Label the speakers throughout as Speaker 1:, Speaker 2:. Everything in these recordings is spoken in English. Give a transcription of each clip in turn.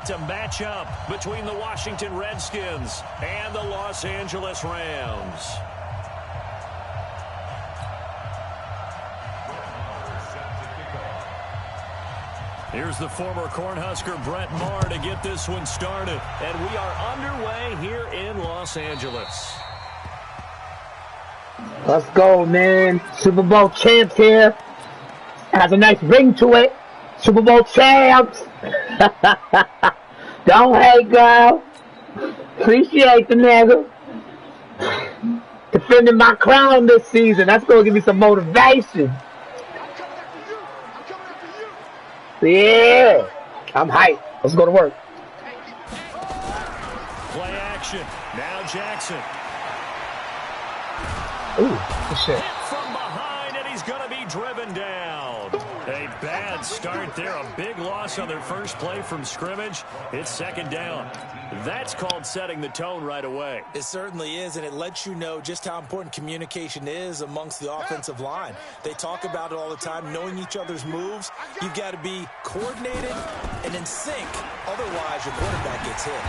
Speaker 1: It's a matchup between the Washington Redskins and the Los Angeles Rams. Here's the former Cornhusker Brett Maher to get this one started. And we are underway here in Los Angeles.
Speaker 2: Let's go, man. Super Bowl champs here. Has a nice ring to it. Super Bowl champs. Don't hate, girl. Appreciate the nigga. Defending my crown this season. That's going to give me some motivation. Yeah. I'm hyped. Let's go to work.
Speaker 1: Play action. Now Jackson.
Speaker 2: Ooh, good shit.
Speaker 1: Hit from behind, and he's going to be driven down. A bad start there. A big loss on their first play from scrimmage. It's second down. That's called setting the tone right away.
Speaker 3: It certainly is, and it lets you know just how important communication is amongst the offensive line. They talk about it all the time, knowing each other's moves. You've got to be coordinated and in sync. Otherwise, your quarterback gets hit.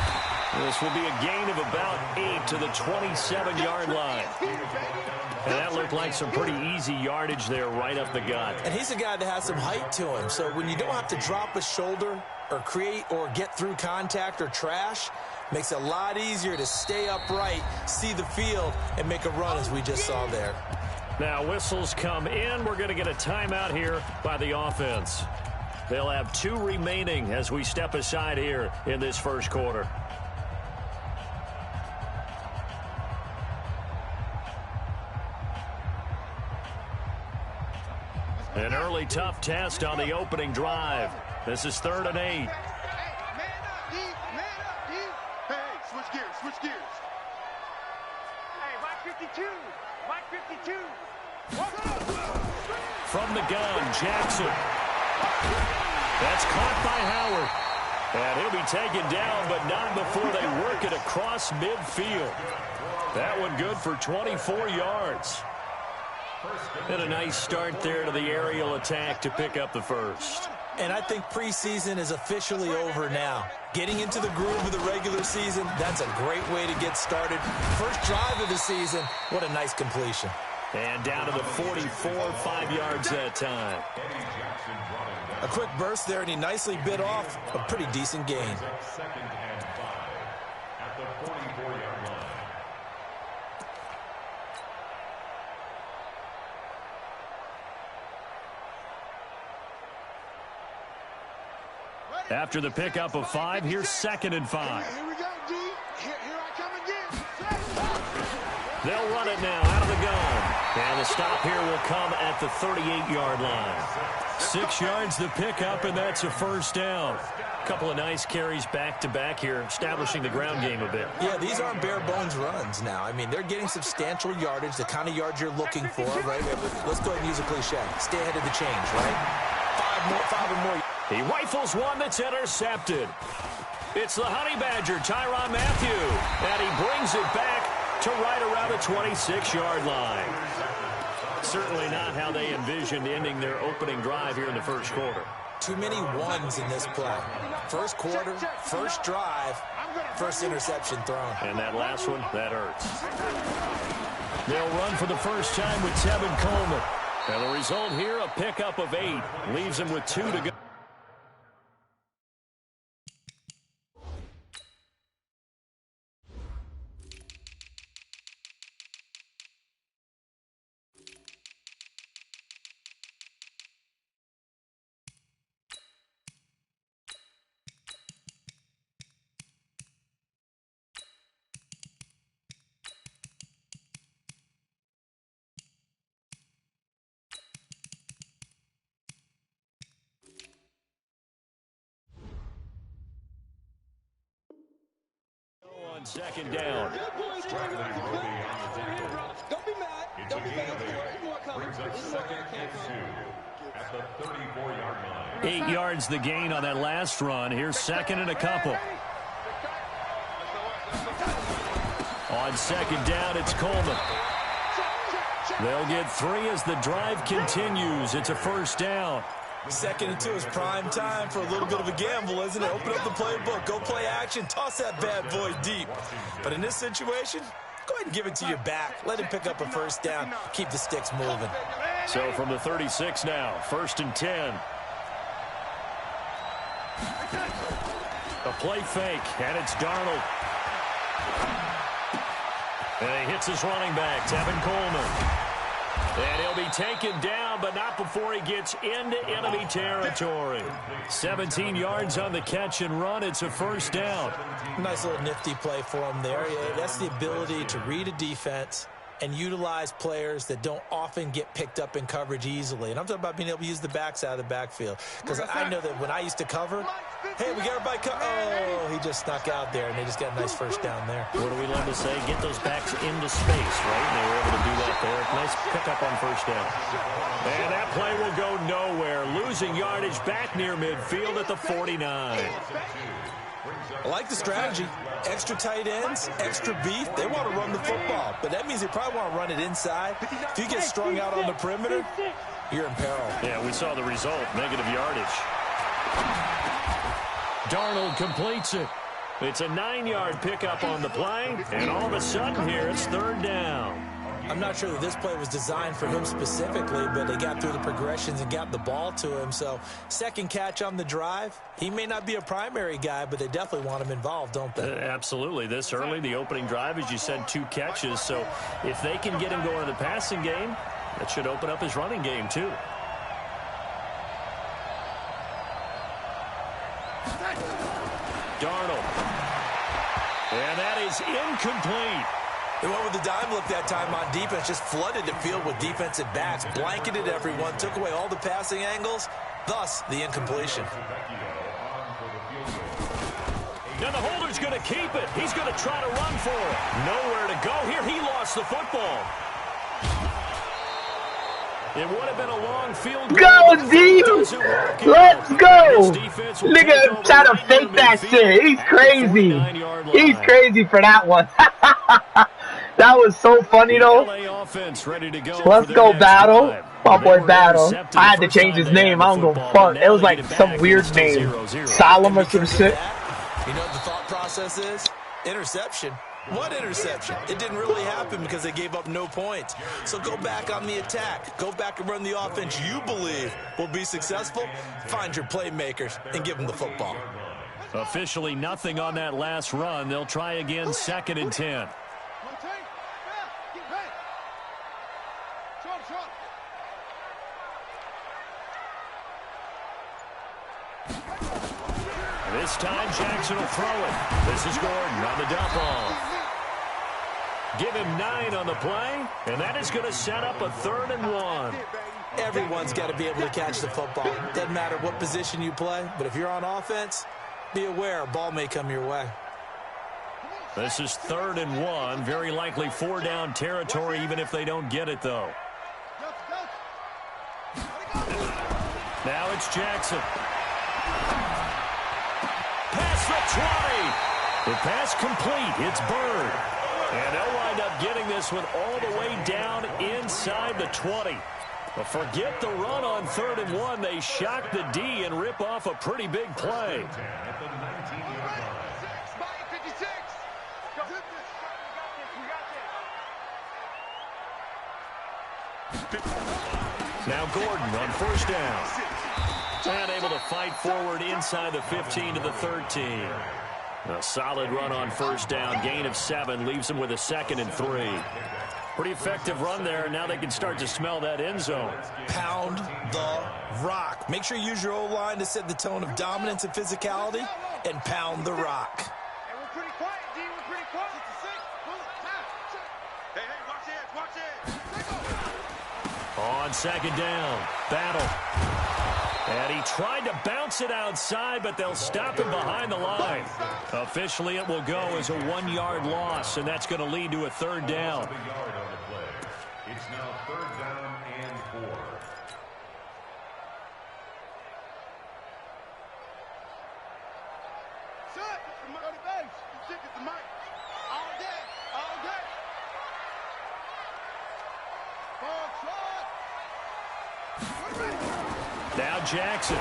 Speaker 1: This will be a gain of about 8 to the 27-yard line. And that looked like some pretty easy yardage there right up the gut.
Speaker 3: And he's a guy that has some height to him, so when you don't have to drop a shoulder or create or get through contact or trash, makes it a lot easier to stay upright, see the field, and make a run as we just saw there.
Speaker 1: Now whistles come in. We're going to get a timeout here by the offense. They'll have 2 remaining as we step aside here in this first quarter. An early tough test on the opening drive. This is 3rd and 8.
Speaker 4: Man up, deep. Hey, switch gears. Hey, Mike 52.
Speaker 1: From the gun, Jackson. That's caught by Howard. And he'll be taken down, but not before they work it across midfield. That one good for 24 yards. And a nice start there to the aerial attack to pick up the first.
Speaker 3: And I think preseason is officially over now. Getting into the groove of the regular season, that's a great way to get started. First drive of the season, what a nice completion.
Speaker 1: And down to the 44, 5 yards that time.
Speaker 3: A quick burst there, and he nicely bit off a pretty decent gain.
Speaker 1: After the pickup of 5, here's 2nd and 5.
Speaker 4: Here we go, D. Here I come again.
Speaker 1: They'll run it now out of the gun. And the stop here will come at the 38-yard line. 6 yards the pickup, and that's a first down. A couple of nice carries back-to-back here, establishing the ground game a bit.
Speaker 3: Yeah, these aren't bare-bones runs now. I mean, they're getting substantial yardage, the kind of yards you're looking for, right? Let's go ahead and use a cliche. Stay ahead of the change, right? 5 or more.
Speaker 1: He rifles one that's intercepted. It's the Honey Badger, Tyrann Mathieu, and he brings it back to right around the 26-yard line. Certainly not how they envisioned ending their opening drive here in the first quarter.
Speaker 3: Too many ones in this play. First quarter, first drive, first interception thrown.
Speaker 1: And that last one, that hurts. They'll run for the first time with Tevin Coleman. And the result here, a pickup of 8. Leaves him with 2 to go. On 2nd down.
Speaker 5: Don't be mad. Don't be mad. Brings up 2nd and 2 at the 34-yard line.
Speaker 1: 8 yards the gain on that last run. Here's 2nd and a couple. On 2nd down, it's Coleman. They'll get 3 as the drive continues. It's a first down.
Speaker 3: Second and 2 is prime time for a little bit of a gamble, isn't it? Open up the playbook, go play action, toss that bad boy deep. But in this situation, go ahead and give it to your back. Let him pick up a first down. Keep the sticks moving.
Speaker 1: So from the 36 now, 1st and 10. A play fake, and it's Darnold. And he hits his running back, Tevin Coleman. And he'll be taken down, but not before he gets into enemy territory. 17 yards on the catch and run. It's a first down.
Speaker 3: Nice little nifty play for him there. Yeah, that's the ability to read a defense and utilize players that don't often get picked up in coverage easily. And I'm talking about being able to use the backs out of the backfield. Because I know that when I used to cover, hey, we got everybody oh, he just snuck out there, and they just got a nice first down there.
Speaker 1: What do we love to say? Get those backs into space, right? And they were able to do that there. Nice pickup on first down. And that play will go nowhere. Losing yardage back near midfield at the 49.
Speaker 3: I like the strategy. Extra tight ends, extra beef. They want to run the football, but that means they probably want to run it inside. If you get strung out on the perimeter, you're in peril.
Speaker 1: Yeah, we saw the result, negative yardage. Darnold completes it. It's a 9-yard pickup on the play, and all of a sudden here it's 3rd down.
Speaker 3: I'm not sure that this play was designed for him specifically, but they got through the progressions and got the ball to him. So, second catch on the drive. He may not be a primary guy, but they definitely want him involved, don't they?
Speaker 1: Absolutely. This early, the opening drive, as you said, 2 catches. So, if they can get him going in the passing game, that should open up his running game, too. Darnold. And that is incomplete.
Speaker 3: They went with the dime look that time on defense, just flooded the field with defensive backs, blanketed everyone, took away all the passing angles, thus the incompletion.
Speaker 1: Now the holder's going to keep it. He's going to try to run for it. Nowhere to go here. He lost the football. It would have been a long field goal.
Speaker 2: Go, D! Let's go! Nigga trying to fake that shit. He's crazy. He's crazy for that one. That was so funny, though. Let's go, Battle. My boy, Battle. I had to change his name. I don't go fuck. It was like some weird name. Solemn or some shit.
Speaker 3: You know what the thought process is? Interception. What interception? It didn't really happen because they gave up no points. So go back on the attack. Go back and run the offense you believe will be successful. Find your playmakers and give them the football.
Speaker 1: Officially nothing on that last run. They'll try again, 2nd and 10. This time Jackson will throw it. This is Gordon on the dump off. Give him 9 on the play, and that is going to set up a 3rd and 1.
Speaker 3: Everyone's got to be able to catch the football. Doesn't matter what position you play, but if you're on offense, be aware a ball may come your way.
Speaker 1: This is 3rd and 1. Very likely 4 down territory, even if they don't get it, though. Now it's Jackson. Pass the 20. The pass complete. It's Bird. And they'll wind up getting this one all the way down inside the 20. But forget the run on 3rd and 1. They shock the D and rip off a pretty big play. Now Gordon on 1st down. And able to fight forward inside the 15 to the 13. A solid run on 1st down. Gain of 7 leaves him with a 2nd and 3. Pretty effective run there. Now they can start to smell that end zone.
Speaker 3: Pound the rock. Make sure you use your O-line to set the tone of dominance and physicality, and pound the rock.
Speaker 4: Hey, we're pretty quiet, D. We're pretty quiet. Hey, watch it.
Speaker 1: On 2nd down, Battle. And he tried to bounce it outside, but they'll stop him behind the line. Officially, it will go as a 1-yard loss, and that's going to lead to a 3rd down.
Speaker 5: It's now 3rd down and 4.
Speaker 4: Shut! Go to base. Stick at the mic. All day. All day. Ball shot. We're ready.
Speaker 1: Now Jackson.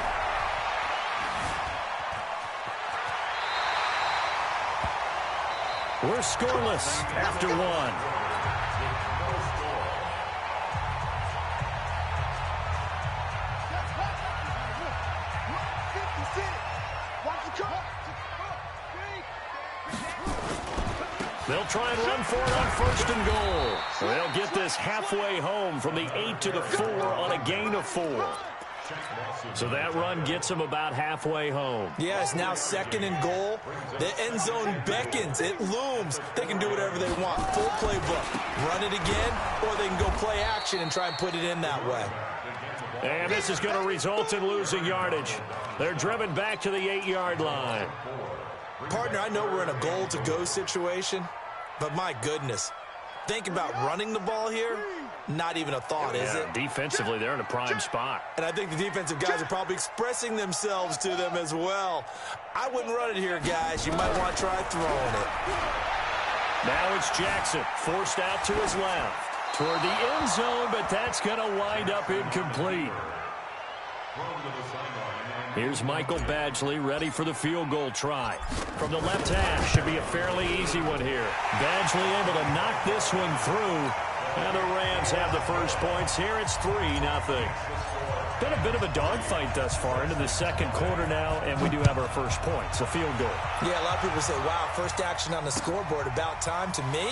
Speaker 1: We're scoreless after one. They'll try and run for it on 1st and goal. They'll get this halfway home from the 8 to the 4 on a gain of 4. So that run gets them about halfway home.
Speaker 3: Yeah, it's now 2nd and goal. The end zone beckons. It looms. They can do whatever they want. Full playbook. Run it again, or they can go play action and try and put it in that way.
Speaker 1: And this is going to result in losing yardage. They're driven back to the 8-yard line.
Speaker 3: Partner, I know we're in a goal-to-go situation, but my goodness. Think about running the ball here. Not even a thought, is it?
Speaker 1: Defensively, they're in a prime spot.
Speaker 3: And I think the defensive guys are probably expressing themselves to them as well. I wouldn't run it here, guys. You might want to try throwing it.
Speaker 1: Now it's Jackson, forced out to his left. Toward the end zone, but that's going to wind up incomplete. Here's Michael Badgley ready for the field goal try. From the left half, should be a fairly easy one here. Badgley able to knock this one through. And the Rams have the first points here. It's 3-0. Been a bit of a dogfight thus far into the 2nd quarter now, and we do have our first points, a field goal.
Speaker 3: Yeah, a lot of people say, wow, first action on the scoreboard, about time. To me,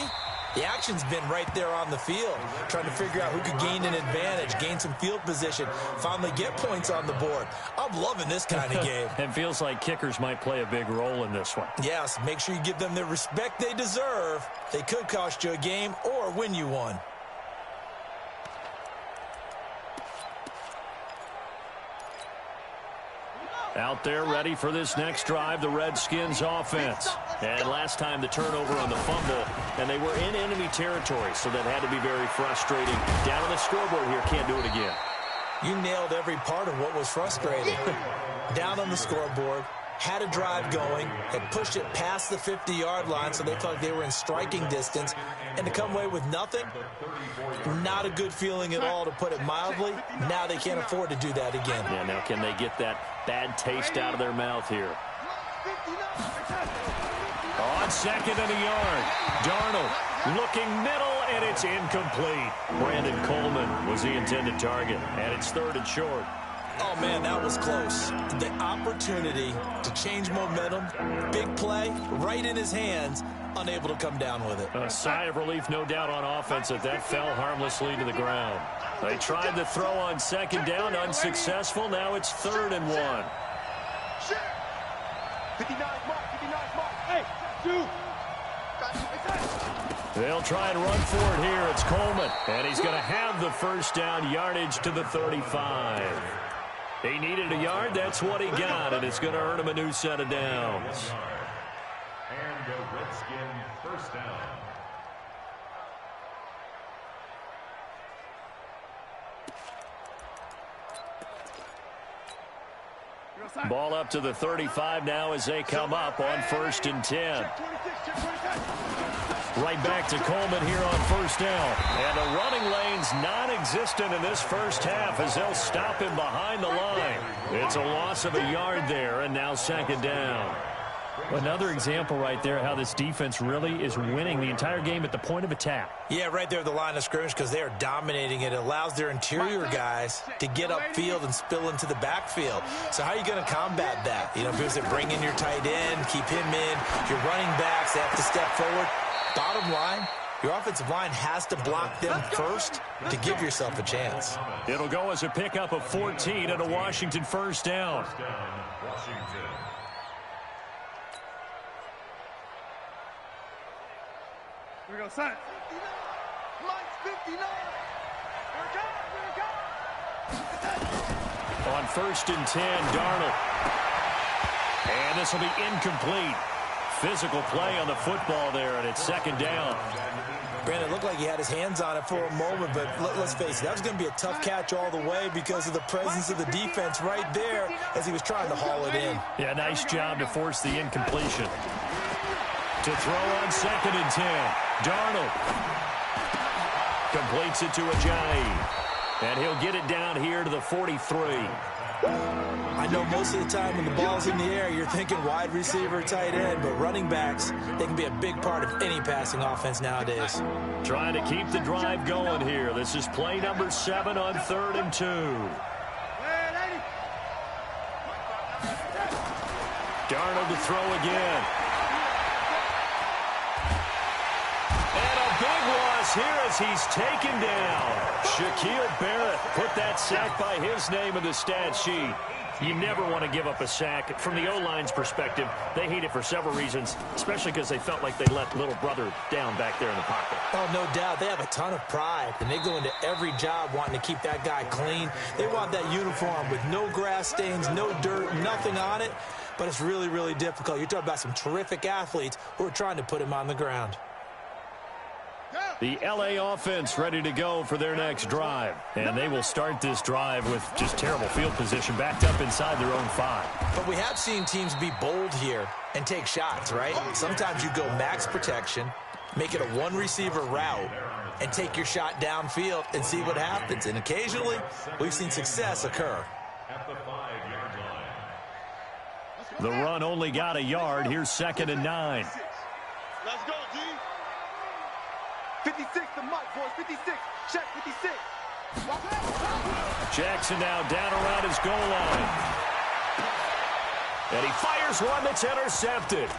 Speaker 3: the action's been right there on the field, trying to figure out who could gain an advantage, gain some field position, finally get points on the board. I'm loving this kind of game.
Speaker 1: It feels like kickers might play a big role in this one.
Speaker 3: Yes, make sure you give them the respect they deserve. They could cost you a game or win you one.
Speaker 1: Out there ready for this next drive, the Redskins offense. And last time the turnover on the fumble, and they were in enemy territory, so that had to be very frustrating. Down on the scoreboard here, can't do it again.
Speaker 3: You nailed every part of what was frustrating. Down on the scoreboard, had a drive going, had pushed it past the 50-yard line, so they felt like they were in striking distance, and to come away with nothing, not a good feeling at all, to put it mildly. Now they can't afford to do that again.
Speaker 1: Yeah, now can they get that bad taste out of their mouth here? On 2nd and a yard, Darnold looking middle, and it's incomplete. Brandon Coleman was the intended target, and it's 3rd and short.
Speaker 3: Oh, man, that was close. The opportunity to change momentum, big play, right in his hands, unable to come down with it.
Speaker 1: A sigh of relief, no doubt, on offense that fell harmlessly to the ground. They tried to throw on 2nd down, unsuccessful. Now it's 3rd and 1.
Speaker 4: 59 mark, 59 mark. Hey, dude.
Speaker 1: They'll try and run for it here. It's Coleman, and he's going to have the first down, yardage to the 35. He needed a yard. That's what he got, and it's going to earn him a new set of downs.
Speaker 5: And the Redskin first down.
Speaker 1: Ball up to the 35 now as they come up on 1st and 10. Right back to Coleman here on 1st down. And the running lane's non-existent in this first half as they'll stop him behind the line. It's a loss of a yard there, and now 2nd down. Another example right there how this defense really is winning the entire game at the point of attack.
Speaker 3: Yeah, right there at the line of scrimmage, because they are dominating it. It allows their interior guys to get upfield and spill into the backfield. So how are you going to combat that? You know, people say bring in your tight end, keep him in. Your running backs, they have to step forward. Bottom line, your offensive line has to block them first to give yourself a chance.
Speaker 1: It'll go as a pickup of 14 and a Washington first down.
Speaker 5: Washington.
Speaker 4: Here we go, son. 59. Mike's 59. Here it comes.
Speaker 1: On 1st and 10, Darnold. And this will be incomplete. Physical play on the football there, and it's 2nd down.
Speaker 3: Brandon, it looked like he had his hands on it for a moment, but let's face it, that was going to be a tough catch all the way because of the presence of the defense right there as he was trying to haul it in.
Speaker 1: Yeah, nice job to force the incompletion. To throw on 2nd and 10. Darnold completes it to Ajayi. And he'll get it down here to the 43.
Speaker 3: I know most of the time when the ball's in the air, you're thinking wide receiver, tight end, but running backs, they can be a big part of any passing offense nowadays.
Speaker 1: Trying to keep the drive going here. This is play number 7 on 3rd and 2. Darnold to throw again. And a big loss here as he's taken down. Shaquille Barrett put that sack by his name in the stat sheet. You never want to give up a sack. From the O-line's perspective, they hate it for several reasons, especially because they felt like they let little brother down back there in the pocket.
Speaker 3: Oh, no doubt. They have a ton of pride, and they go into every job wanting to keep that guy clean. They want that uniform with no grass stains, no dirt, nothing on it, but it's really, really difficult. You're talking about some terrific athletes who are trying to put him on the ground.
Speaker 1: The LA offense ready to go for their next drive. And they will start this drive with just terrible field position, backed up inside their own 5.
Speaker 3: But we have seen teams be bold here and take shots, right? Sometimes you go max protection, make it a one-receiver route, and take your shot downfield and see what happens. And occasionally, we've seen success occur.
Speaker 5: At the 5-yard line.
Speaker 1: The run only got a yard. Here's 2nd and 9.
Speaker 4: Let's go, G. 56 the mic, boys. 56. Check 56.
Speaker 1: Jackson now down around his goal line. And he fires one that's intercepted.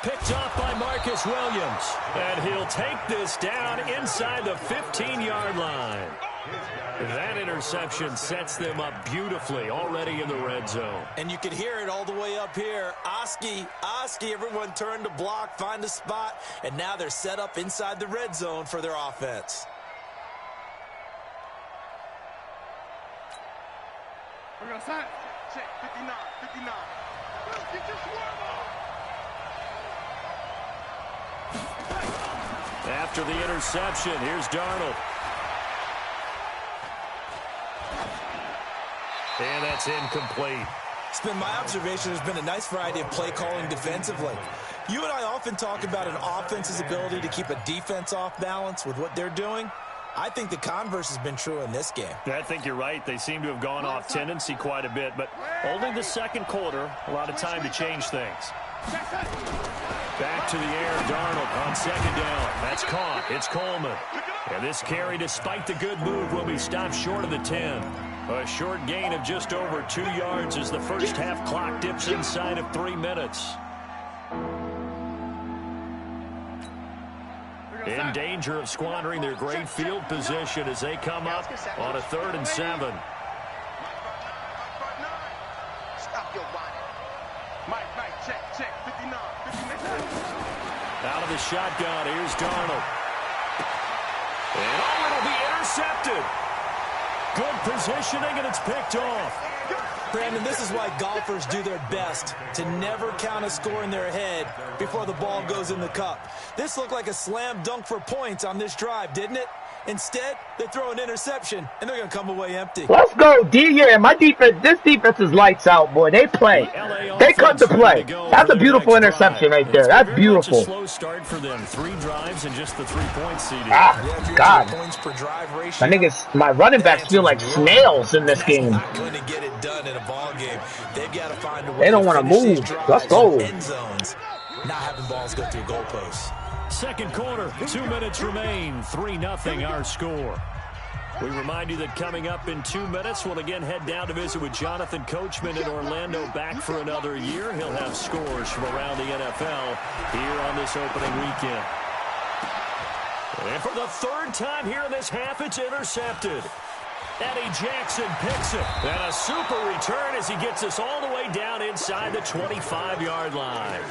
Speaker 1: Picked off by Marcus Williams. And he'll take this down inside the 15-yard line. That interception sets them up beautifully already in the red zone.
Speaker 3: And you can hear it all the way up here. Oski, everyone turned to block, find a spot, and now they're set up inside the red zone for their offense.
Speaker 4: We're going to sign. Check 59. 59. Get your swerve on.
Speaker 1: After the interception, here's Darnold. And that's incomplete.
Speaker 3: It's been my observation there's been a nice variety of play calling defensively. You and I often talk about an offense's ability to keep a defense off balance with what they're doing. I think the converse has been true in this game.
Speaker 1: I think you're right. They seem to have gone off tendency quite a bit, but only the second quarter, a lot of time to change things. Back to the air, Darnold on 2nd down. That's caught. It's Coleman. And this carry, despite the good move, will be stopped short of the 10. A short gain of just over 2 yards as the first half clock dips inside of 3 minutes. In danger of squandering their great field position as they come up on a 3rd and 7.
Speaker 4: Stop your whining. Mike, check 59. 59.
Speaker 1: Out of the shotgun, here's Darnold. And it'll be intercepted. Good positioning, and it's picked off.
Speaker 3: Brandon, this is why golfers do their best to never count a score in their head before the ball goes in the cup. This looked like a slam dunk for points on this drive, didn't it? Instead, they throw an interception, and they're going to come away empty.
Speaker 2: Let's go, D. Yeah, my defense, this defense is lights out, boy. They play. They cut the play. That's a beautiful interception right there. That's beautiful.
Speaker 1: A slow start for them. 3 drives and just the 3 points seeded.
Speaker 2: Ah, God.
Speaker 3: Points per drive ratio.
Speaker 2: My niggas, my running backs feel like snails in this game.
Speaker 3: Not going to get it done in a ball game. They've got to find a way.
Speaker 2: They don't want to move. Let's go.
Speaker 3: End zones, not having balls go through goalposts.
Speaker 1: Second quarter, 2 minutes remain. 3-0 our score. We remind you that coming up in 2 minutes, we'll again head down to visit with Jonathan Coachman in Orlando, back for another year. He'll have scores from around the NFL here on this opening weekend. And for the 3rd time here in this half, it's intercepted. Eddie Jackson picks it. And a super return as he gets us all the way down inside the 25-yard line.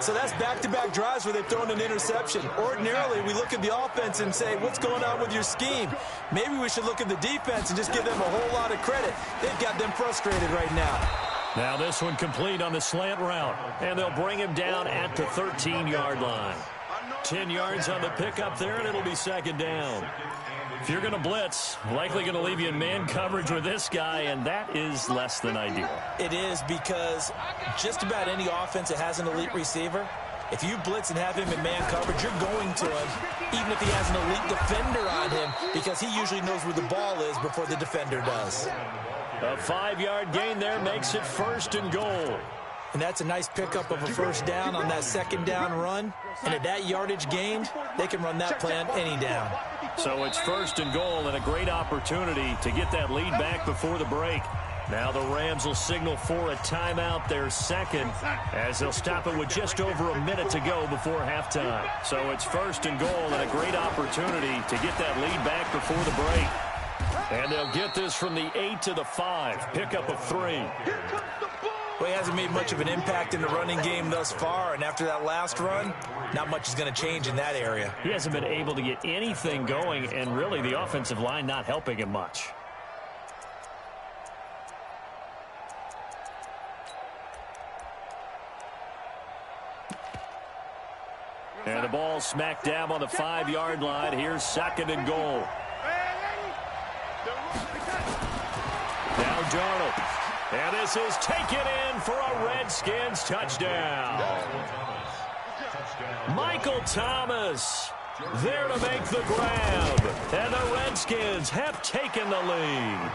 Speaker 3: So that's back-to-back drives where they've thrown an interception. Ordinarily, we look at the offense and say, what's going on with your scheme? Maybe we should look at the defense and just give them a whole lot of credit. They've got them frustrated right now.
Speaker 1: Now this one complete on the slant route. And they'll bring him down at the 13-yard line. 10 yards on the pickup there, and it'll be 2nd down. If you're going to blitz, likely going to leave you in man coverage with this guy, and that is less than ideal.
Speaker 3: It is, because just about any offense that has an elite receiver, if you blitz and have him in man coverage, you're going to him, even if he has an elite defender on him, because he usually knows where the ball is before the defender does.
Speaker 1: A 5-yard gain there makes it 1st and goal.
Speaker 3: And that's a nice pickup of a first down on that second down run. And at that yardage gained, they can run that play on any down.
Speaker 1: So it's 1st and goal and a great opportunity to get that lead back before the break. Now the Rams will signal for a timeout, their second, as they'll stop it with just over a minute to go before halftime. So it's 1st and goal and a great opportunity to get that lead back before the break. And they'll get this from the 8 to the 5, pickup of 3.
Speaker 3: Well, he hasn't made much of an impact in the running game thus far, and after that last run, not much is going to change in that area.
Speaker 1: He hasn't been able to get anything going, and really the offensive line not helping him much. And the ball smack dab on the 5-yard line. Here's 2nd and goal. Now Darnold. And this is taken in for a Redskins touchdown. Michael Thomas there to make the grab. And the Redskins have taken the lead.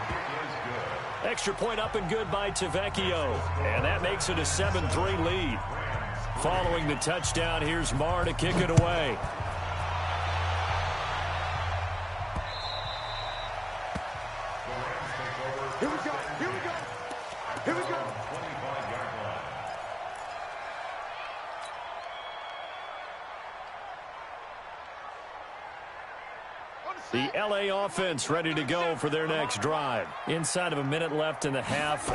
Speaker 1: Extra point up and good by Tavecchio. And that makes it a 7-3 lead. Following the touchdown, here's Marr to kick it away.
Speaker 4: Here we go. Here we go. Here we go.
Speaker 1: The LA offense ready to go for their next drive. Inside of a minute left in the half.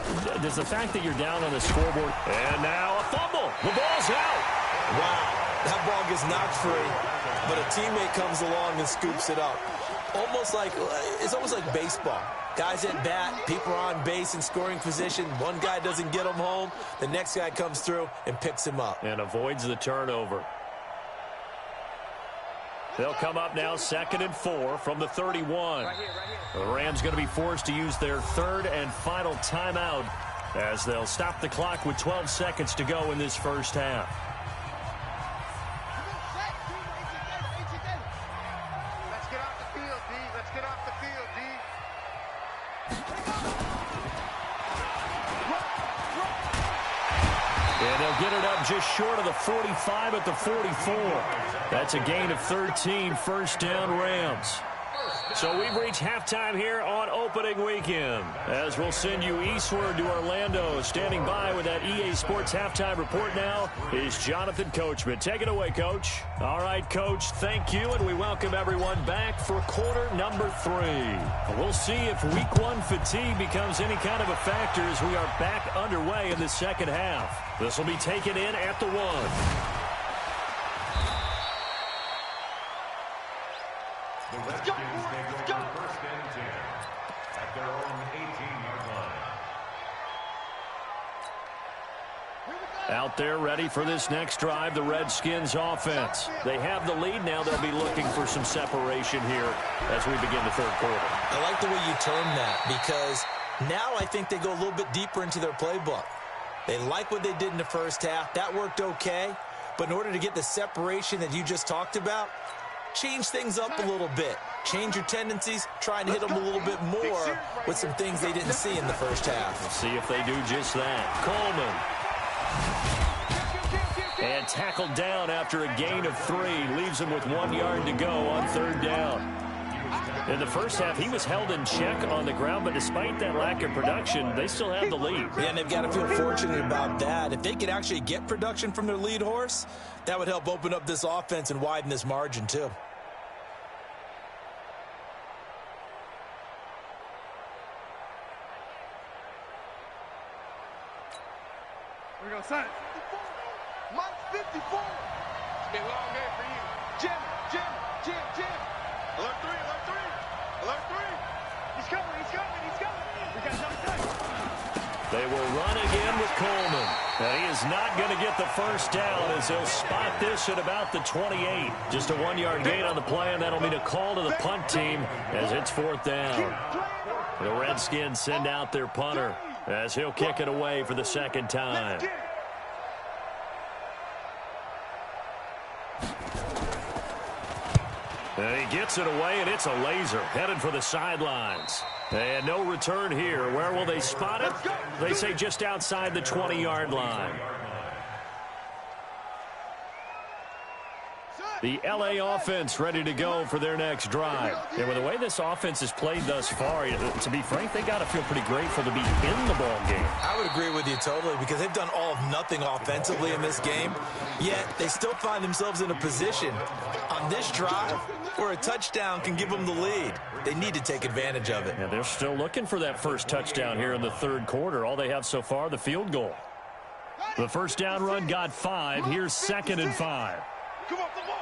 Speaker 1: Does the fact that you're down on the scoreboard. And now a fumble. The ball's out.
Speaker 3: Wow. That ball gets knocked free, but a teammate comes along and scoops it up. It's almost like baseball. Guys at bat, people are on base in scoring position. One guy doesn't get him home. The next guy comes through and picks him up.
Speaker 1: And avoids the turnover. They'll come up now 2nd and 4 from the 31.
Speaker 6: Right here.
Speaker 1: The Rams going to be forced to use their 3rd and final timeout as they'll stop the clock with 12 seconds to go in this first half.
Speaker 4: Let's get off the field, D. Let's get off the field, D.
Speaker 1: And they'll get it up just short of the 45 at the 44. That's a gain of 13, first down Rams. So we've reached halftime here on opening weekend, as we'll send you eastward to Orlando. Standing by with that EA Sports halftime report now is Jonathan Coachman. Take it away, Coach. All right, Coach, thank you, and we welcome everyone back for quarter number 3. We'll see if week 1 fatigue becomes any kind of a factor as we are back underway in the second half. This will be taken in at the 1.
Speaker 5: The Redskins take over 1st and 10 at their own 18-yard line.
Speaker 1: Out there ready for this next drive, the Redskins offense. They have the lead now. They'll be looking for some separation here as we begin the 3rd quarter.
Speaker 3: I like the way you term that, because now I think they go a little bit deeper into their playbook. They like what they did in the first half. That worked okay. But in order to get the separation that you just talked about, change things up a little bit. Change your tendencies. Try and hit them a little bit more with some things they didn't see in the first half.
Speaker 1: We'll see if they do just that. Coleman. And tackled down after a gain of 3. Leaves him with 1 yard to go on 3rd down. In the first half, he was held in check on the ground, but despite that lack of production, they still have the lead.
Speaker 3: Yeah, and they've got to feel fortunate about that. If they could actually get production from their lead horse, that would help open up this offense and widen this margin, too.
Speaker 4: Here we go, son. Mike's 54. It's been a long day for you. Jim. Alert 3. He's coming. We got another touch.
Speaker 1: They will run again with Coleman. And he is not going to get the first down as they'll spot this at about the 28. Just a 1 yard gain on the play, and that'll mean a call to the punt team as it's 4th down. The Redskins send out their punter as he'll kick it away for the 2nd time. And he gets it away, and it's a laser headed for the sidelines. And no return here. Where will they spot it? They say just outside the 20-yard line. The L.A. offense ready to go for their next drive. And with the way this offense has played thus far, to be frank, they got to feel pretty grateful to be in the ball game.
Speaker 3: I would agree with you totally because they've done all of nothing offensively in this game, yet they still find themselves in a position on this drive where a touchdown can give them the lead. They need to take advantage of it.
Speaker 1: And they're still looking for that first touchdown here in the third quarter. All they have so far, the field goal. The first down run got 5. Here's 2nd and 5.
Speaker 4: Come on, come on.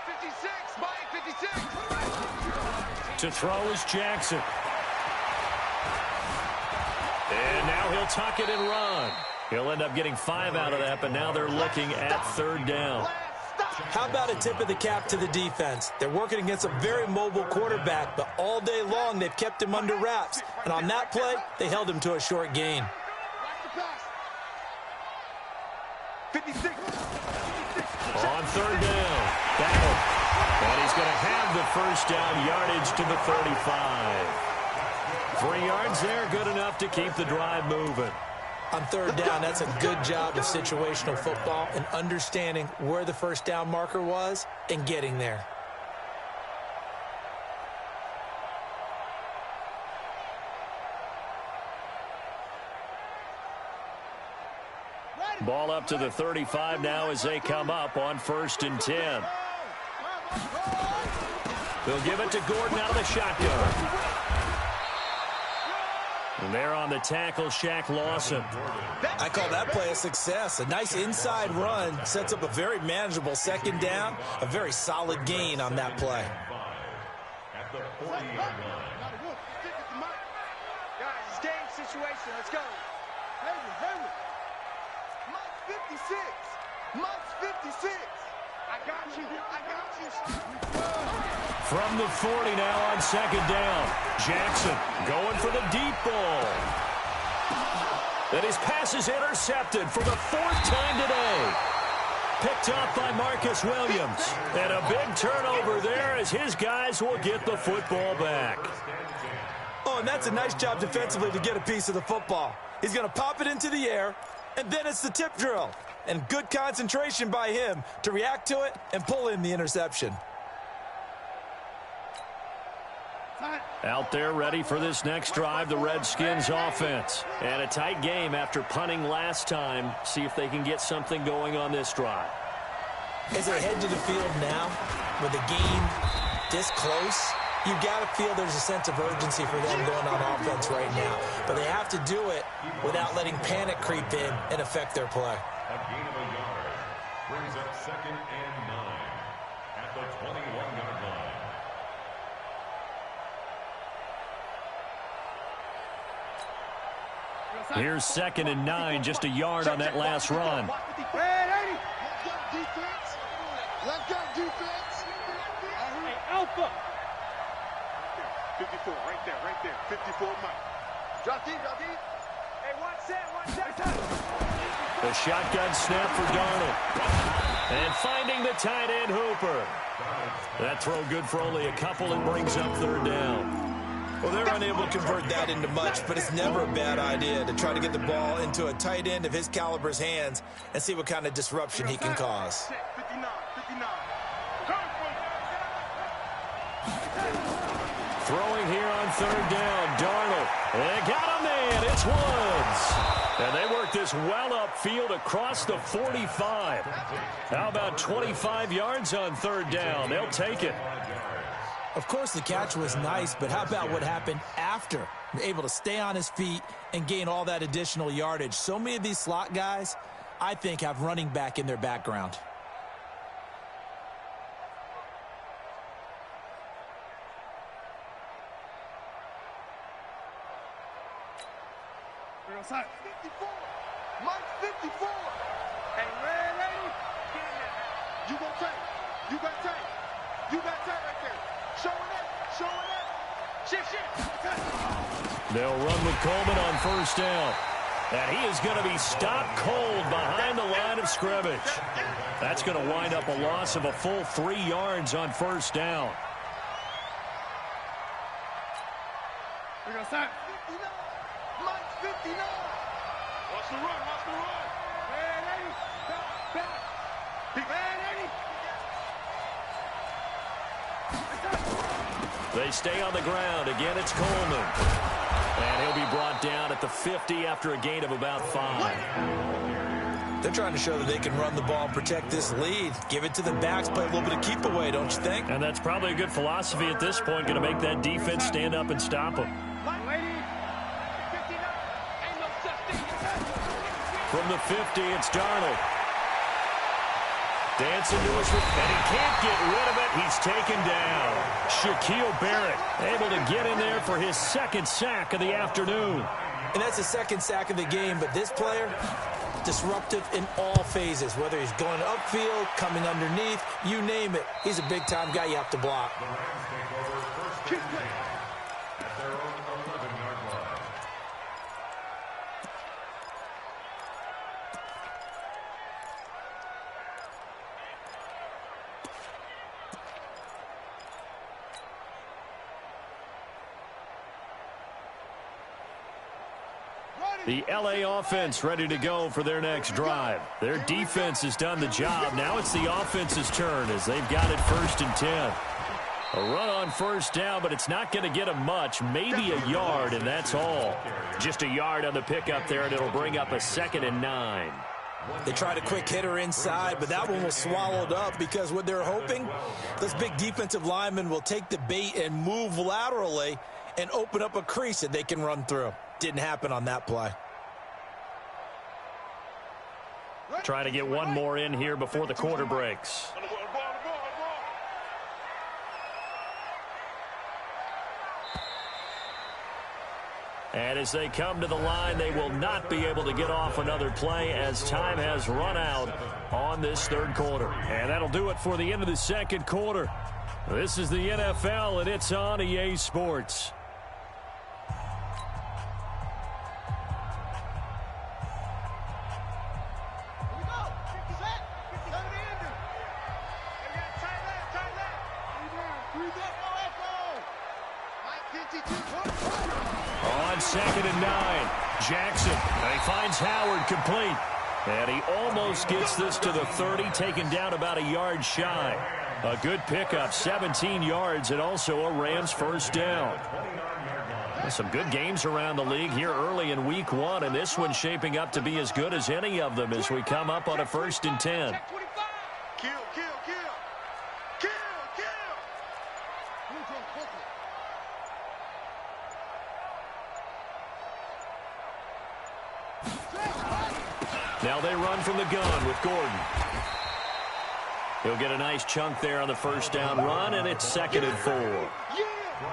Speaker 4: 56, Mike 56.
Speaker 1: To throw is Jackson. And now he'll tuck it and run. He'll end up getting 5 out of that, but now they're looking at 3rd down.
Speaker 3: How about a tip of the cap to the defense? They're working against a very mobile quarterback, but all day long they've kept him under wraps. And on that play, they held him to a short gain.
Speaker 4: 56.
Speaker 1: On 3rd down. Battle. And he's going to have the first down yardage to the 35. 3 yards there, good enough to keep the drive moving.
Speaker 3: On 3rd down, that's a good job of situational football and understanding where the first down marker was and getting there.
Speaker 1: Ball up to the 35 now as they come up on 1st and 10. They'll give it to Gordon out of the shotgun. And there on the tackle, Shaq Lawson.
Speaker 3: I call that play a success. A nice inside run sets up a very manageable 2nd down. A very solid gain on that play.
Speaker 5: At the 40-yard line.
Speaker 4: Guys, it's game situation. Let's go. Hayward. Mike 56. Mike 56. I got you.
Speaker 1: From the 40 now on 2nd down. Jackson going for the deep ball. And his pass is intercepted for the 4th time today. Picked up by Marcus Williams. And a big turnover there as his guys will get the football back.
Speaker 3: Oh, and that's a nice job defensively to get a piece of the football. He's going to pop it into the air, and then it's the tip drill. And good concentration by him to react to it and pull in the interception.
Speaker 1: Out there ready for this next drive, the Redskins offense. And a tight game after punting last time. See if they can get something going on this drive.
Speaker 3: As they head to the field now, with the game this close, you've got to feel there's a sense of urgency for them going on offense right now. But they have to do it without letting panic creep in and affect their play.
Speaker 5: A gain of a yard brings up 2nd and 9 at the 21-yard line.
Speaker 1: Here's 2nd and 9, just a yard on that last run.
Speaker 4: Let's go, defense. Hey, Alpha. 54, right there. 54, Mike. Drop deep. Hey, one set.
Speaker 1: The shotgun snap for Darnold. And finding the tight end, Hooper. That throw good for only a couple and brings up 3rd down.
Speaker 3: Well, they're unable to convert that into much, but it's never a bad idea to try to get the ball into a tight end of his caliber's hands and see what kind of disruption he can cause.
Speaker 4: 59.
Speaker 1: Throwing here on 3rd down, Darnold. They got him in. It's Woods. And they work this well upfield across the 45. How about 25 yards on 3rd down? They'll take it.
Speaker 3: Of course, the catch was nice, but how about what happened after? Able to stay on his feet and gain all that additional yardage. So many of these slot guys, I think, have running back in their background.
Speaker 4: We're outside. 54. Mike 54. Hey, ready? You got tight right there. Showing up. Shift.
Speaker 1: They'll run with Coleman on 1st down. And he is going to be stopped cold behind the line of of scrimmage. That's going to wind up a loss of a full 3 yards on first down.
Speaker 4: We're going to start. 59. Mike 59. Watch the run. Watch the run. Man, 80. Back. Man, 80.
Speaker 1: They stay on the ground. Again, it's Coleman. And he'll be brought down at the 50 after a gain of about 5.
Speaker 3: They're trying to show that they can run the ball and protect this lead. Give it to the backs, play a little bit of keep away, don't you think?
Speaker 1: And that's probably a good philosophy at this point, going to make that defense stand up and stop them. From the 50, it's Darnold. Dancing to his, and he can't get rid of it. He's taken down. Shaquille Barrett able to get in there for his second sack of the afternoon.
Speaker 3: And that's the second sack of the game, but this player, disruptive in all phases, whether he's going upfield, coming underneath, you name it. He's a big-time guy you have to block.
Speaker 1: The L.A. offense ready to go for their next drive. Their defense has done the job. Now it's the offense's turn as they've got it 1st and 10. A run on first down, but it's not going to get them much. Maybe a yard, and that's all. Just a yard on the pickup there, and it'll bring up a 2nd and 9.
Speaker 3: They tried a quick hitter inside, but that one was swallowed up because what they're hoping, this big defensive lineman will take the bait and move laterally and open up a crease that they can run through. Didn't happen on that play.
Speaker 1: Trying to get one more in here before the quarter breaks. And as they come to the line, they will not be able to get off another play as time has run out on this 3rd quarter. And that'll do it for the end of the 2nd quarter. This is the NFL, and it's on EA Sports. On 2nd and 9, Jackson, and he finds Howard complete. And he almost gets this to the 30, taken down about a yard shy. A good pickup, 17 yards, and also a Rams first down. Some good games around the league here early in week 1, and this one's shaping up to be as good as any of them as we come up on a 1st and 10. Now they run from the gun with Gordon. He'll get a nice chunk there on the first down run, and it's 2nd and 4.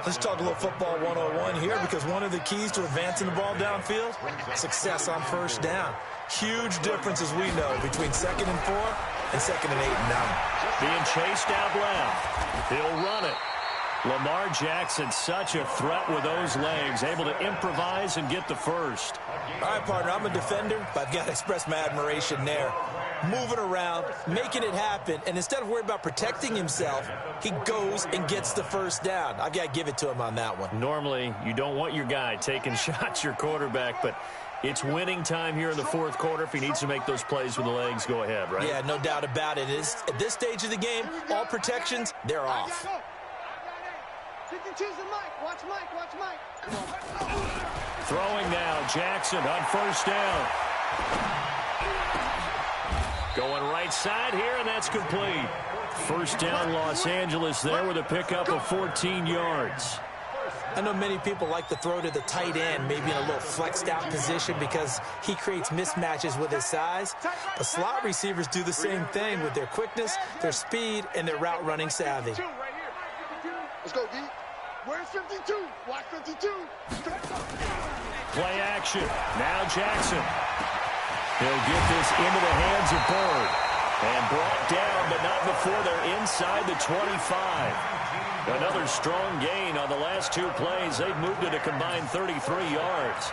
Speaker 3: Let's talk a little football 101 here, because one of the keys to advancing the ball downfield, success on first down. Huge difference, as we know, between 2nd and 4 and 2nd and 8 and 9.
Speaker 1: Being chased out left. He'll run it. Lamar Jackson, such a threat with those legs, able to improvise and get the first.
Speaker 3: All right, partner, I'm a defender, but I've got to express my admiration there. Moving around, making it happen, and instead of worrying about protecting himself, he goes and gets the first down. I've got to give it to him on that one.
Speaker 1: Normally, you don't want your guy taking shots, your quarterback, but it's winning time here in the 4th quarter. If he needs to make those plays with the legs, go ahead, right?
Speaker 3: Yeah, no doubt about it. At this stage of the game, all protections, they're off.
Speaker 4: Watch Mike.
Speaker 1: Throwing now, Jackson on first down. Going right side here, and that's complete. First down, Los Angeles there with a pickup of 14 yards.
Speaker 3: I know many people like to throw to the tight end, maybe in a little flexed out position because he creates mismatches with his size. But slot receivers do the same thing with their quickness, their speed, and their route running savvy.
Speaker 4: Let's go, D. Where's 52? Watch 52.
Speaker 1: Play action. Now Jackson. He'll get this into the hands of Bird. And brought down, but not before they're inside the 25. Another strong gain on the last 2 plays. They've moved it a combined 33 yards.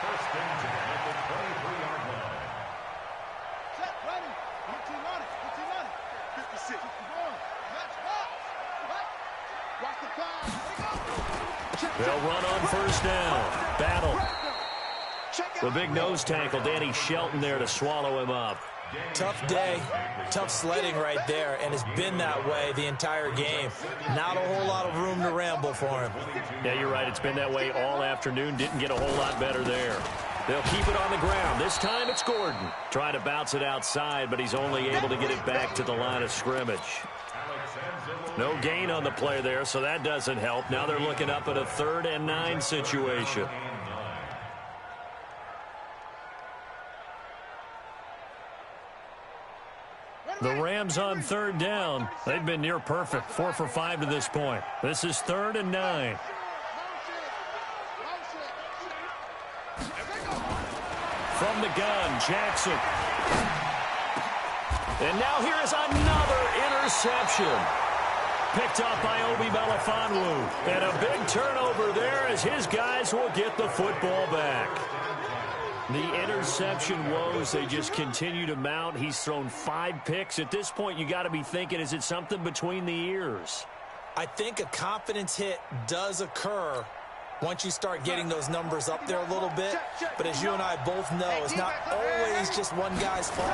Speaker 4: First down at the 23-yard line.
Speaker 1: They'll run on first down. Battle. The big nose tackle, Danny Shelton there to swallow him up.
Speaker 3: Tough day, tough sledding right there, and it's been that way the entire game. Not a whole lot of room to ramble for him.
Speaker 1: Yeah, you're right. It's been that way all afternoon. Didn't get a whole lot better there. They'll keep it on the ground. This time it's Gordon. Trying to bounce it outside, but he's only able to get it back to the line of scrimmage. No gain on the play there, so that doesn't help. Now they're looking up at a 3rd and 9 situation. The Rams on 3rd down. They've been near perfect. 4 for 5 to this point. This is 3rd and 9. From the gun, Jackson. And now here is another interception. Picked up by Obi Melifonwu. And a big turnover there as his guys will get the football back. The interception woes, they just continue to mount. He's thrown 5 picks. At this point, you got to be thinking, is it something between the ears?
Speaker 3: I think a confidence hit does occur once you start getting those numbers up there a little bit. But as you and I both know, it's not always just one guy's fault.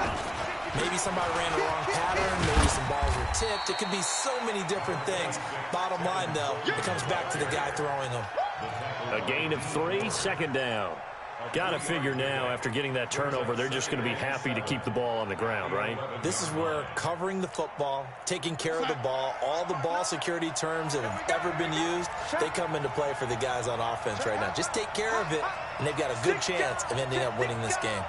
Speaker 3: Maybe somebody ran the wrong pattern. Maybe some balls were tipped. It could be so many different things. Bottom line, though, it comes back to the guy throwing them.
Speaker 1: A gain of 3, 2nd down. Got to figure now, after getting that turnover, they're just going to be happy to keep the ball on the ground, right?
Speaker 3: This is where covering the football, taking care of the ball, all the ball security terms that have ever been used, they come into play for the guys on offense right now. Just take care of it, and they've got a good chance of ending up winning this game.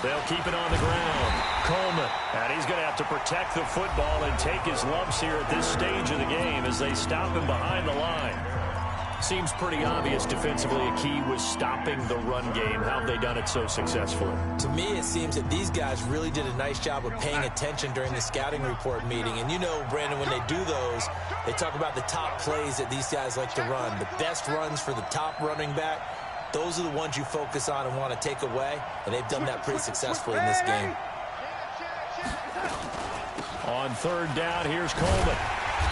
Speaker 1: They'll keep it on the ground. Coleman, and he's going to have to protect the football and take his lumps here at this stage of the game as they stop him behind the line. Seems pretty obvious defensively a key was stopping the run game. How have they done it so successfully?
Speaker 3: To me, it seems that these guys really did a nice job of paying attention during the scouting report meeting. And you know, Brandon, when they do those, they talk about the top plays that these guys like to run. The best runs for the top running back, those are the ones you focus on and want to take away. And they've done that pretty successfully in this game.
Speaker 1: On 3rd down, here's Coleman.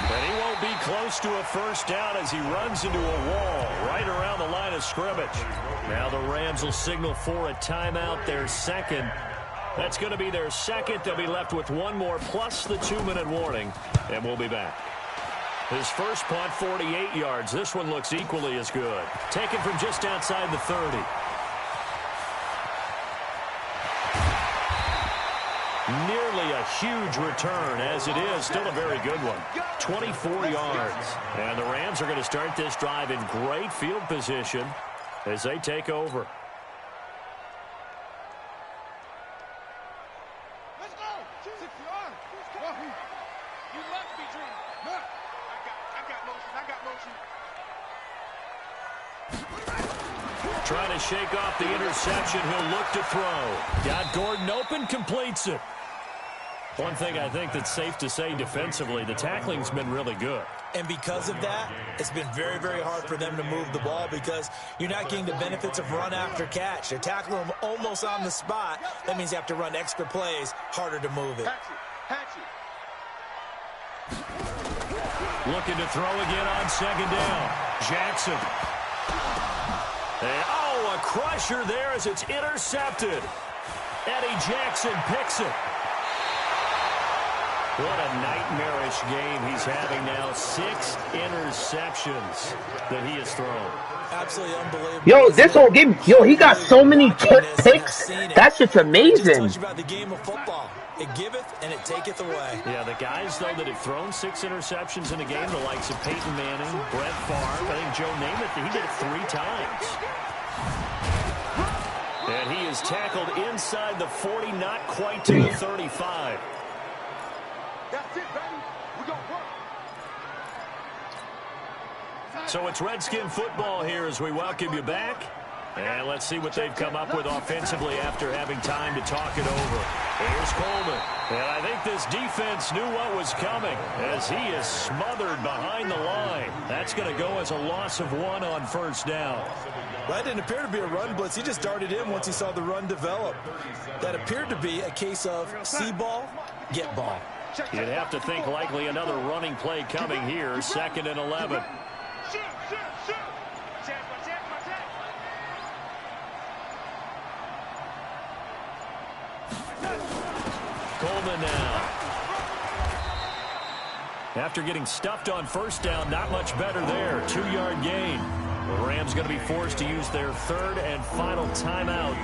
Speaker 1: And he won't be close to a 1st down as he runs into a wall right around the line of scrimmage. Now the Rams will signal for a timeout, their 2nd. That's going to be their 2nd. They'll be left with 1 more plus the 2-minute warning, and we'll be back. His first punt, 48 yards. This one looks equally as good. Taken from just outside the 30. Nearly a huge return, as it is. Still a very good one. 24 yards. And the Rams are going to start this drive in great field position as they take over.
Speaker 4: Let's go. 60 yards. You left me, Dream. Look. I got motion.
Speaker 1: Trying to shake off the interception. He'll look to throw. Got Gordon open, completes it. One thing I think that's safe to say defensively, the tackling's been really good.
Speaker 3: And because of that, it's been very, very hard for them to move the ball because you're not getting the benefits of run after catch. They're tackling them almost on the spot. That means you have to run extra plays, harder to move it.
Speaker 1: Looking to throw again on 2nd down. Jackson. And, oh, a crusher there as it's intercepted. Eddie Jackson picks it. What a nightmarish game he's having now. 6 interceptions that he has thrown.
Speaker 3: Absolutely unbelievable.
Speaker 2: Yo, this whole game, yo, he got so many picks. That's just amazing.
Speaker 3: Just about the game of football. It giveth and it taketh away.
Speaker 1: Yeah, the guys, though, that have thrown 6 interceptions in a game, the likes of Peyton Manning, Brett Favre, I think Joe Namath, he did it 3 times. And he is tackled inside the 40, not quite to the 35.
Speaker 4: That's it, baby. We gonna work.
Speaker 1: So it's Redskin football here as we welcome you back. And let's see what they've come up with offensively after having time to talk it over. Here's Coleman. And I think this defense knew what was coming as he is smothered behind the line. That's going to go as a loss of 1 on 1st down.
Speaker 3: That didn't appear to be a run blitz. He just darted in once he saw the run develop. That appeared to be a case of see ball, get ball.
Speaker 1: You'd have to think likely another running play coming here, 2nd and 11. Coleman now. After getting stuffed on first down, not much better there. 2-yard gain. The Rams going to be forced to use their third and final timeout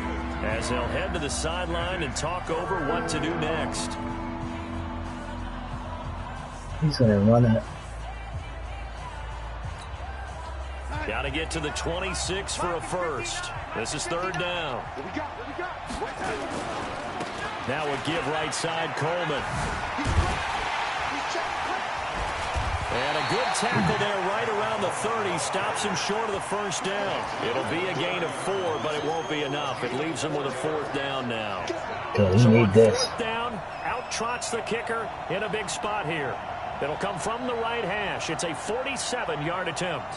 Speaker 1: as they'll head to the sideline and talk over what to do next.
Speaker 2: He's going to run it.
Speaker 1: Got to get to the 26 for a first. This is third down. Now a give right side, Coleman. And a good tackle there right around the 30. Stops him short of the first down. It'll be a gain of 4, but it won't be enough. It leaves him with a fourth down now.
Speaker 2: Good,
Speaker 1: So
Speaker 2: need
Speaker 1: on
Speaker 2: this.
Speaker 1: fourth down, out trots the kicker in a big spot here. It'll come from the right hash. It's a 47-yard attempt.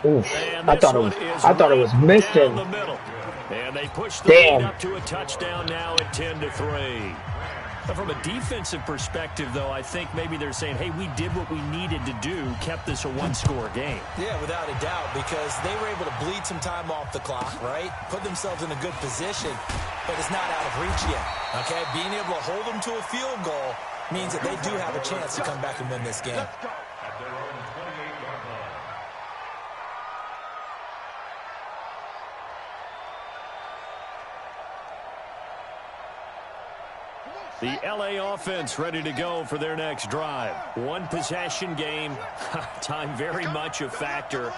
Speaker 2: Oof. I thought it was missing.
Speaker 1: And they push the lead up to a touchdown now at 10-3. But from a defensive perspective, though, I think maybe they're saying, hey, we did what we needed to do, kept this a one-score game.
Speaker 3: Yeah, without a doubt, because they were able to bleed some time off the clock, right? Put themselves in a good position, but it's not out of reach yet, okay? Being able to hold them to a field goal means that they do have a chance to come back and win this game.
Speaker 5: At their own 28-yard line.
Speaker 1: The LA offense ready to go for their next drive. One possession game. Time very much a factor.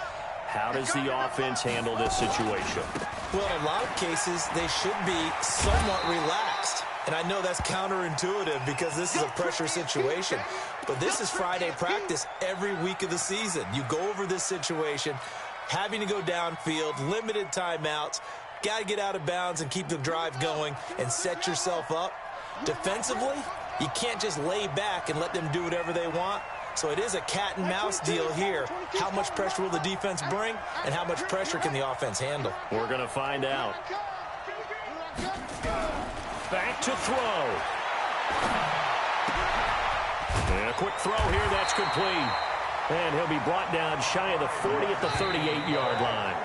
Speaker 1: How does the offense handle this situation?
Speaker 3: Well, in a lot of cases, they should be somewhat relaxed. And I know that's counterintuitive because this is a pressure situation. But this is Friday practice every week of the season. You go over this situation, having to go downfield, limited timeouts, got to get out of bounds and keep the drive going and set yourself up. Defensively, you can't just lay back and let them do whatever they want. So it is a cat and mouse deal here. How much pressure will the defense bring and how much pressure can the offense handle?
Speaker 1: We're going to find out. Back to throw. And a quick throw here, that's complete. And he'll be brought down shy of the 40 at the 38-yard line.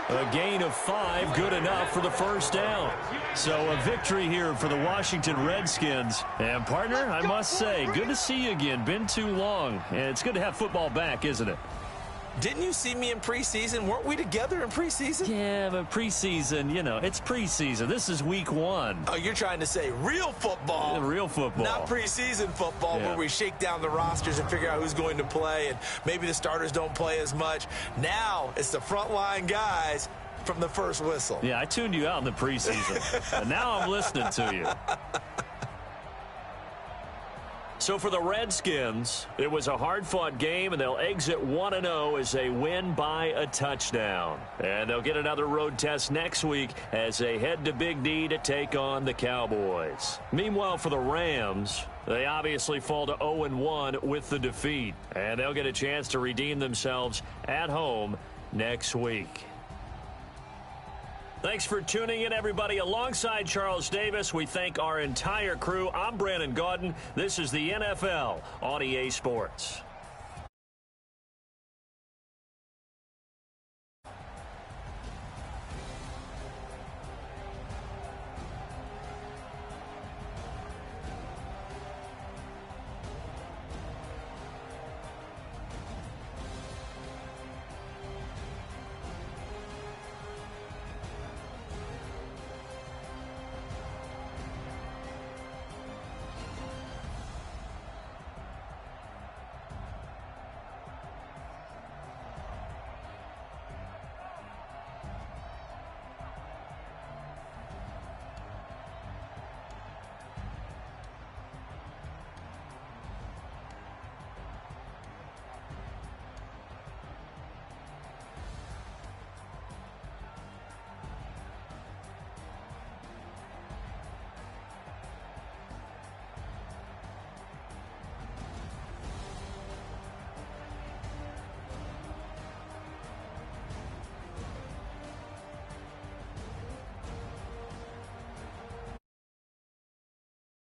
Speaker 1: A gain of 5, good enough for the first down. So a victory here for the Washington Redskins. And partner, I must say, good to see you again. Been too long. And it's good to have football back, isn't it?
Speaker 3: Didn't you see me in preseason? Weren't we together in preseason?
Speaker 1: Yeah, but preseason, you know, it's preseason. This is week 1.
Speaker 3: Oh, you're trying to say real football.
Speaker 1: Real football.
Speaker 3: Not preseason football where we shake down the rosters and figure out who's going to play and maybe the starters don't play as much. Now it's the frontline guys from the first whistle.
Speaker 1: Yeah, I tuned you out in the preseason. And now I'm listening to you. So for the Redskins, it was a hard-fought game, and they'll exit 1-0 as they win by a touchdown. And they'll get another road test next week as they head to Big D to take on the Cowboys. Meanwhile, for the Rams, they obviously fall to 0-1 with the defeat, and they'll get a chance to redeem themselves at home next week. Thanks for tuning in, everybody. Alongside Charles Davis, we thank our entire crew. I'm Brandon Gaudin. This is the NFL on EA Sports.